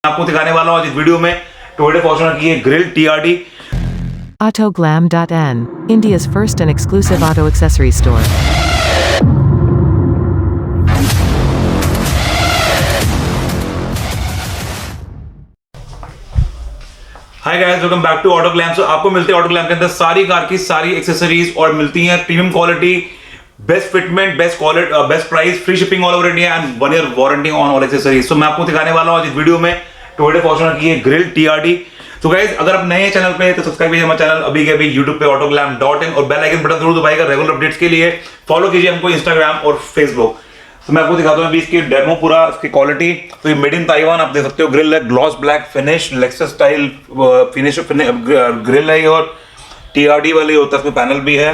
आपको दिखाने वाला हूँ आज इस वीडियो में टोयोटा फॉर्च्यूनर की grille TRD AUTOGLAM.IN, India's first and exclusive auto accessory store. Hi guys, welcome back to Autoglam. आपको मिलते हैं ऑटो ग्लैम के अंदर सारी कार की सारी एक्सेसरीज और मिलती हैं premium quality, best fitment, best quality, best price, free shipping all over India and 1 year warranty on all accessories. तो मैं आपको दिखाने वाला हूँ आज इस वीडियो में टोयोटा फॉर्च्यूनर की ग्रिल TRD। तो गाइस, अगर आप नए हैं चैनल पे तो सब्सक्राइब कीजिए हमारा चैनल अभी के अभी यूट्यूब पे AUTOGLAM.IN और बेल आइकन बटन जरूर दबाइएगा रेगुलर अपडेट्स के लिए। फॉलो कीजिए हमको इंस्टाग्राम और फेसबुक। तो मैं आपको दिखाता हूँ अभी इसकी डेमो पूरा, इसकी क्वालिटी। तो ये मेड इन ताइवान आप देख सकते हो। ग्रिल है gloss black finish, Lexus style finish grill है और TRD वाली होता है। इसमें पैनल भी है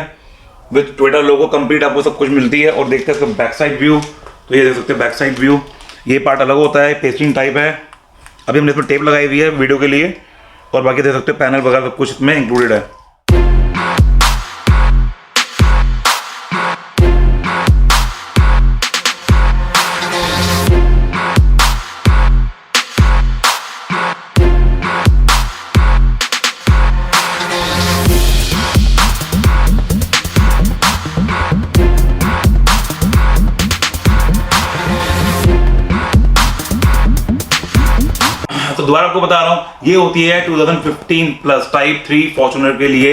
विद टोयोटा लोगो कंप्लीट, आपको सब कुछ मिलती है। और देखते हैं इसका बैक साइड व्यू। तो ये देख सकते हैं बैक साइड व्यू, ये पार्ट अलग होता है, पेस्टिंग टाइप है। अभी हमने इसमें टेप लगाई हुई है वीडियो के लिए और बाकी देख सकते हो पैनल वगैरह सब कुछ इसमें इंक्लूडेड है। तो दोबारा आपको बता रहा हूँ, ये होती है 2015 प्लस टाइप 3 फॉर्च्यूनर के लिए।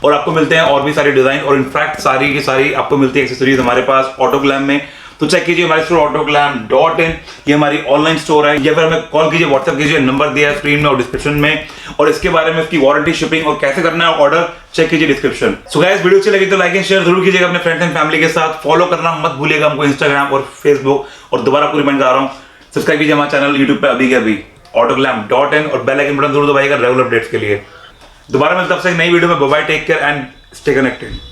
और आपको मिलते हैं और भी सारे डिजाइन और इनफैक्ट सारी की सारी आपको मिलती है एक्सेसरीज हमारे पास ऑटोग्लैम में। तो चेक कीजिए हमारे स्टोर AUTOGLAM.IN, ये हमारी ऑनलाइन स्टोर है। या फिर हमें कॉल कीजिए, व्हाट्सएप कीजिए, नंबर दिया है स्क्रीन में और डिस्क्रिप्शन में। और इसके बारे में, इसकी वारंटी, शिपिंग और कैसे करना है ऑर्डर, चेक कीजिए डिस्क्रिप्शन। सो गाइस, वीडियो अच्छी लगी तो लाइक एंड शेयर जरूर कीजिएगा अपने फ्रेंड्स एंड फैमिली के साथ। फॉलो करना मत भूलिएगा हमको इंस्टाग्राम और फेसबुक। और दोबारा आपको रिमाइंड कर रहा हूँ, सब्सक्राइब कीजिए हमारा चैनल यूट्यूब पे अभी के अभी AUTOGLAM.IN और बेल आइकन बटन जरूर दबाइएगा रेगुलर अपडेट्स के लिए। दोबारा मिलते हैं आपसे एक नई वीडियो में। Bye bye, take care and stay connected.